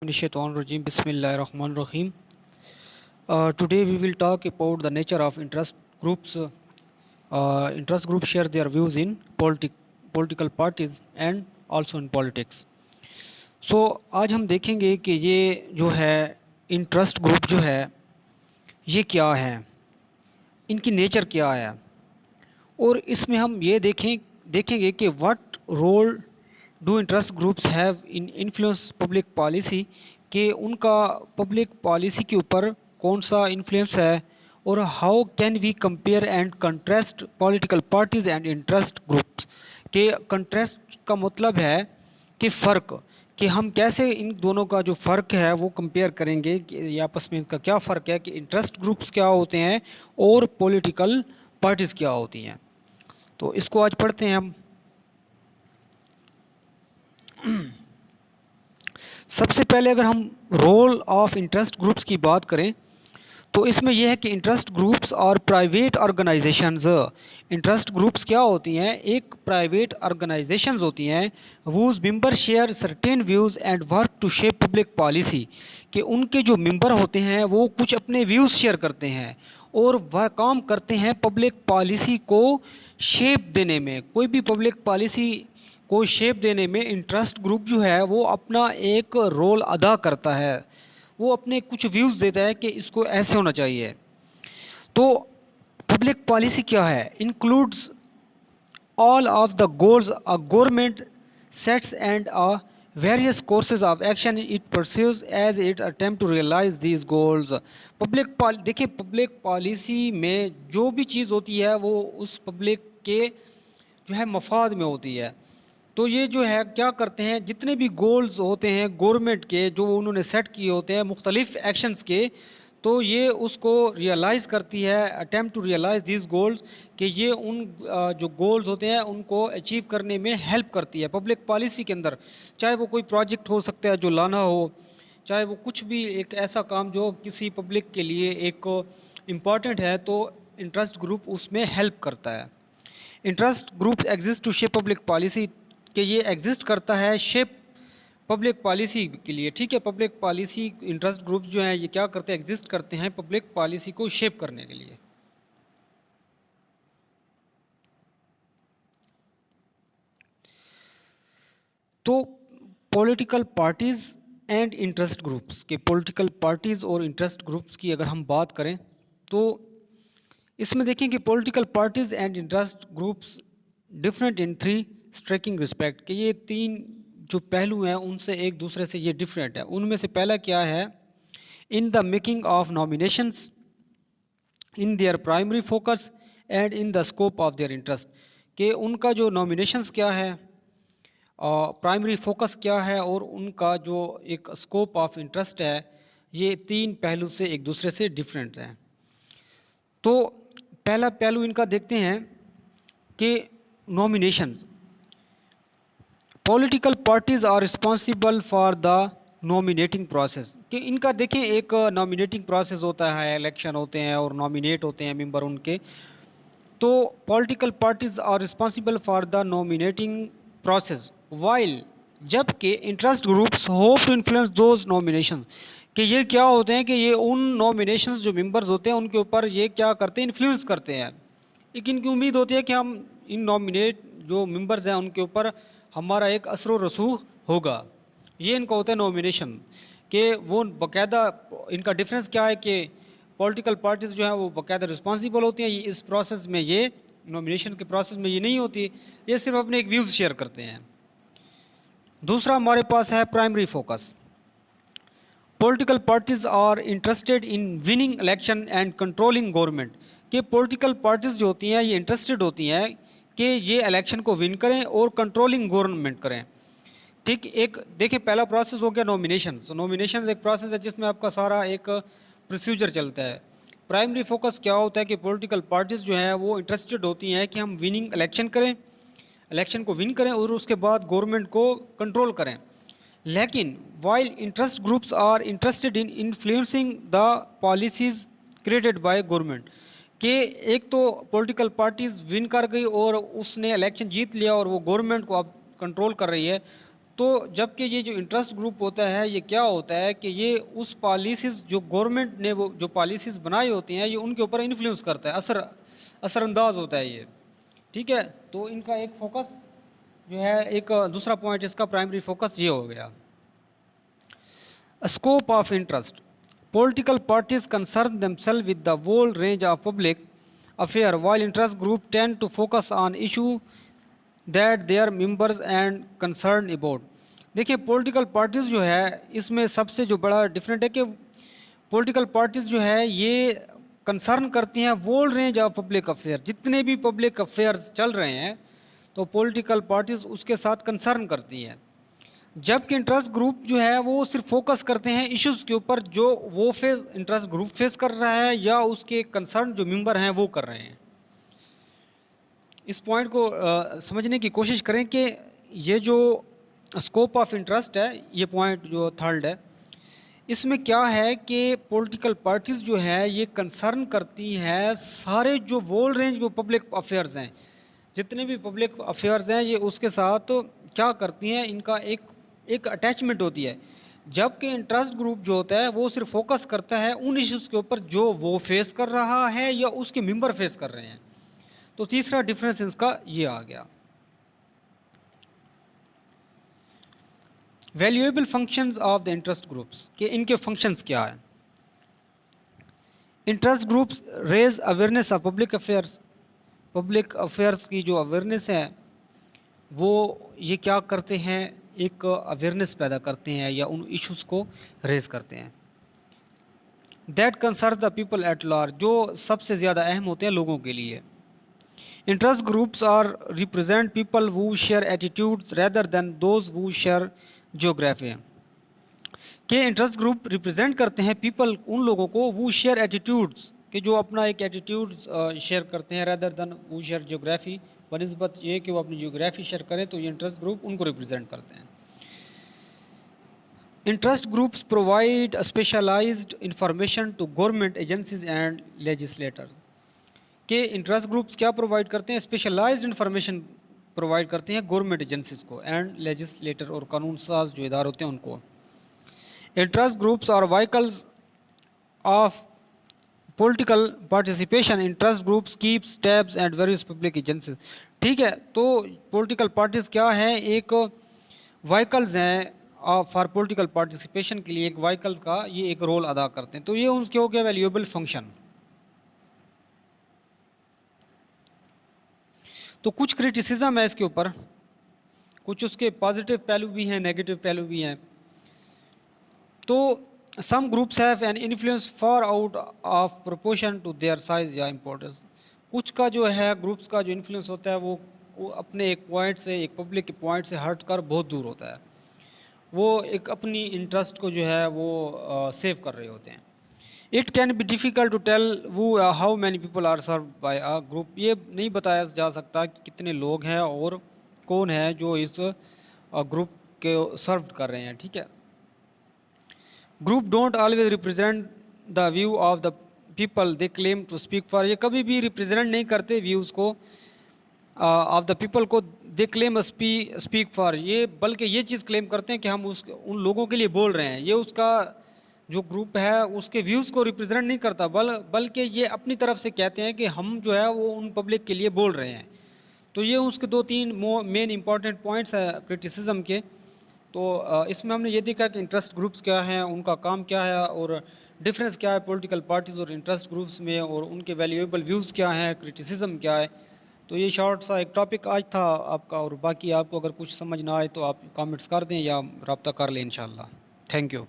Rajim. Bismillahirrahmanirrahim. Today we will talk about the nature of interest groups. Interest groups share their views in political parties and also in politics. So आज हम देखेंगे कि ये जो है interest group जो है ये क्या है, इनकी नेचर क्या है, और इसमें हम ये देखेंगे कि what role do interest groups have in influence public policy, कि उनका पब्लिक पॉलिसी के ऊपर कौन सा इन्फ्लुएंस है, और how can we compare and contrast political parties and interest groups, के कंट्रास्ट का मतलब है कि फ़र्क, कि हम कैसे इन दोनों का जो फ़र्क है वो कंपेयर करेंगे कि ये आपस में इनका क्या फ़र्क है, कि इंटरेस्ट ग्रुप्स क्या होते हैं और पॉलिटिकल पार्टीज़ क्या होती हैं। तो इसको आज पढ़ते हैं हम। सबसे पहले अगर हम रोल ऑफ इंटरेस्ट ग्रुप्स की बात करें तो इसमें यह है कि इंटरेस्ट ग्रुप्स और प्राइवेट ऑर्गेनाइजेशंस, इंटरेस्ट ग्रुप्स क्या होती हैं, एक प्राइवेट ऑर्गेनाइजेशंस होती हैं whose member share certain views and work to shape public policy, कि उनके जो मेंबर होते हैं वो कुछ अपने व्यूज़ शेयर करते हैं और वह काम करते हैं पब्लिक पॉलिसी को शेप देने में। कोई भी पब्लिक पॉलिसी को शेप देने में इंटरेस्ट ग्रुप जो है वो अपना एक रोल अदा करता है, वो अपने कुछ व्यूज़ देता है कि इसको ऐसे होना चाहिए। तो पब्लिक पॉलिसी क्या है, includes all of the goals a government sets and various courses of action it pursues as it attempt to realize these goals। देखिए पब्लिक पॉलिसी में जो भी चीज़ होती है वो उस पब्लिक के जो है मफाद में होती है। तो ये जो है क्या करते हैं, जितने भी गोल्स होते हैं गवर्नमेंट के जो उन्होंने सेट किए होते हैं मुख्तलिफ एक्शंस के, तो ये उसको रियलाइज़ करती है, attempt to realise this goals, कि ये उन जो गोल्स होते हैं उनको अचीव करने में हेल्प करती है पब्लिक पॉलिसी के अंदर। चाहे वो कोई प्रोजेक्ट हो सकता है जो लाना हो, चाहे वो कुछ भी एक ऐसा काम जो किसी पब्लिक के लिए एक इम्पॉर्टेंट है, तो इंटरेस्ट ग्रुप उसमें हेल्प करता है। Interest group exist to shape public policy, कि ये एग्जिस्ट करता है शेप पब्लिक पॉलिसी के लिए। ठीक है, पब्लिक पॉलिसी इंटरेस्ट ग्रुप्स जो हैं ये क्या करते हैं, एग्जिस्ट करते हैं पब्लिक पॉलिसी को शेप करने के लिए। तो political parties and interest groups, के पॉलिटिकल पार्टीज़ और इंटरेस्ट ग्रुप्स की अगर हम बात करें तो इसमें देखें कि political parties and interest groups different in three striking respect, कि ये तीन जो पहलू हैं उनसे एक दूसरे से ये डिफरेंट है। उनमें से पहला क्या है, in the making of nominations, in their primary focus and in the scope of their interest, कि उनका जो नॉमिनेशंस क्या है, प्राइमरी फोकस क्या है, और उनका जो एक स्कोप ऑफ इंटरेस्ट है, ये तीन पहलू से एक दूसरे से डिफरेंट हैं। तो पहला पहलू इनका देखते हैं कि nomination, political parties are responsible for the nominating process, कि इनका देखें एक नॉमिनेटिंग प्रोसेस होता है, इलेक्शन होते हैं और नॉमिनेट होते हैं मेंबर उनके। तो political parties are responsible for the nominating process while, जबकि interest groups hope to influence those nominations, कि ये क्या होते हैं कि ये उन नॉमिनेशंस जो मेंबर्स होते हैं उनके ऊपर ये क्या करते हैं, इन्फ्लुएंस करते हैं। एक इनकी उम्मीद होती है कि हम इन नॉमिनेट जो मेंबर्स हैं उनके ऊपर हमारा एक असर व रसूख होगा। ये इनका होता है नॉमिनेशन, कि वो बाकायदा, इनका डिफरेंस क्या है कि पॉलिटिकल पार्टीज़ जो हैं वो बाकायदा रिस्पॉन्सिबल होती हैं, ये इस प्रोसेस में, ये नॉमिनेशन के प्रोसेस में ये नहीं होती, ये सिर्फ अपने एक व्यूज़ शेयर करते हैं। दूसरा हमारे पास है primary focus, political parties are interested in winning election and controlling government, कि पॉलिटिकल पार्टीज़ जो होती हैं ये इंटरेस्टेड होती हैं कि ये इलेक्शन को विन करें और कंट्रोलिंग गवर्नमेंट करें। ठीक, एक देखिए पहला प्रोसेस हो गया नॉमिनेशन। सो नॉमिनेशन एक प्रोसेस है जिसमें आपका सारा एक प्रोसीजर चलता है। प्राइमरी फोकस क्या होता है कि पॉलिटिकल पार्टीज़ जो हैं वो इंटरेस्टेड होती हैं कि हम विनिंग इलेक्शन करें, इलेक्शन को विन करें और उसके बाद गवर्नमेंट को कंट्रोल करें। लेकिन while interest groups are interested in influencing the policies created by government, कि एक तो पॉलिटिकल पार्टीज़ विन कर गई और उसने इलेक्शन जीत लिया और वो गवर्नमेंट को अब कंट्रोल कर रही है, तो जबकि ये जो इंटरेस्ट ग्रुप होता है ये क्या होता है कि ये उस पॉलिसीज़ जो गवर्नमेंट ने वो जो पॉलिसीज़ बनाई होती हैं ये उनके ऊपर इन्फ्लुएंस करता है, असरअंदाज होता है ये, ठीक है। तो इनका एक फोकस जो है, एक दूसरा पॉइंट इसका प्राइमरी फोकस ये हो गया। Scope of interest, political parties concern themselves with the whole range of public affair, while interest groups tend to focus on issue that their members and concerned about। देखिए political parties जो है इसमें सबसे जो बड़ा डिफरेंट है कि political parties जो है ये कंसर्न करती हैं वोल रेंज ऑफ पब्लिक अफेयर, जितने भी पब्लिक अफेयर्स चल रहे हैं तो पॉलिटिकल पार्टीज़ उसके साथ कंसर्न करती हैं, जबकि इंटरेस्ट ग्रुप जो है वो सिर्फ फोकस करते हैं इश्यूज़ के ऊपर जो वो इंटरेस्ट ग्रुप फेस कर रहा है या उसके कंसर्न जो मेंबर हैं वो कर रहे हैं। इस पॉइंट को समझने की कोशिश करें कि ये जो स्कोप ऑफ इंटरेस्ट है, ये पॉइंट जो थर्ड है, इसमें क्या है कि पॉलिटिकल पार्टीज़ जो है ये कंसर्न करती है सारे जो वोल रेंज जो पब्लिक अफेयर्स हैं, जितने भी पब्लिक अफेयर्स हैं ये उसके साथ क्या करती हैं, इनका एक अटैचमेंट होती है, जबकि इंटरेस्ट ग्रुप जो होता है वो सिर्फ फोकस करता है उन इश्यूज़ के ऊपर जो वो फेस कर रहा है या उसके मेंबर फेस कर रहे हैं। तो तीसरा डिफरेंस इसका ये आ गया। Valuable functions of the interest groups, के इनके फंक्शंस क्या है। Interest groups raise awareness of public affairs, public affairs की जो अवेयरनेस है वो ये क्या करते हैं, एक अवेयरनेस पैदा करते हैं या उन इश्यूज़ को रेज करते हैं। That concern the people at large, जो सबसे ज़्यादा अहम होते हैं लोगों के लिए। Interest groups are represent people who share attitudes rather than those who share geography, के इंटरेस्ट ग्रुप रिप्रेजेंट करते हैं पीपल उन लोगों को वो शेयर एटीट्यूड्स कि जो अपना एक एटीट्यूड शेयर करते हैं, रैदर देन वो शेयर ज्योग्राफी, बनस्बत ये कि वो अपनी ज्योग्राफी शेयर करें, तो ये इंटरेस्ट ग्रुप उनको रिप्रेजेंट करते हैं। Interest groups provide specialised information to government agencies and legislators, के इंटरेस्ट ग्रुप्स क्या प्रोवाइड करते हैं, स्पेशलाइज्ड इंफॉर्मेशन प्रोवाइड करते हैं गवर्नमेंट एजेंसीज को एंड लेजिस्लेटर और कानून साज जो इदारे होते हैं उनको। Interest groups are vehicles of political participation, interest groups keeps tabs and various public agencies, ठीक है। तो पॉलिटिकल पार्टीज क्या है, एक व्हीकल्स हैं फॉर पॉलिटिकल पार्टिसिपेशन के लिए, एक व्हीकल्स का ये एक रोल अदा करते हैं। तो ये उनके हो गया वैल्यूएबल फंक्शन। तो कुछ क्रिटिसिज्म है इसके ऊपर, कुछ उसके पॉजिटिव पहलू भी हैं, नेगेटिव पहलू भी हैं। तो some groups have an influence far out of proportion to their size या इम्पोर्टेंस, कुछ का जो है ग्रुप्स का जो इन्फ्लुएंस होता है वो अपने एक पॉइंट से, एक पब्लिक के पॉइंट से हट कर बहुत दूर होता है, वो एक अपनी इंटरेस्ट को जो है वो सेव कर रहे होते हैं। It can be difficult to tell वो how many people are serve by a group, ये नहीं बताया जा सकता कि कितने लोग हैं और कौन है जो इस ग्रुप के सर्व कर रहे हैं, ठीक है। Group don't always represent the view of the people they claim to speak for, ये कभी भी रिप्रेजेंट नहीं करते व्यूज़ को ऑफ द पीपल को दे क्लेम स्पीक फॉर, ये बल्कि ये चीज़ क्लेम करते हैं कि हम उन लोगों के लिए बोल रहे हैं। ये उसका जो ग्रुप है उसके व्यूज़ को रिप्रेजेंट नहीं करता, बल्कि ये अपनी तरफ से कहते हैं कि हम जो है वो उन पब्लिक के लिए बोल रहे हैं। तो ये उसके दो तीन मेन इंपॉर्टेंट पॉइंट्स हैं क्रिटिसिज्म के। तो इसमें हमने ये देखा कि इंटरेस्ट ग्रुप्स क्या हैं, उनका काम क्या है और डिफरेंस क्या है पॉलिटिकल पार्टीज़ और इंटरेस्ट ग्रुप्स में, और उनके वैल्यूएबल व्यूज़ क्या हैं, क्रिटिसिज्म क्या है। तो ये शॉर्ट सा एक टॉपिक आज था आपका, और बाकी आपको अगर कुछ समझ ना आए तो आप कमेंट्स कर दें या रब्ता कर लें इंशाल्लाह। Thank you.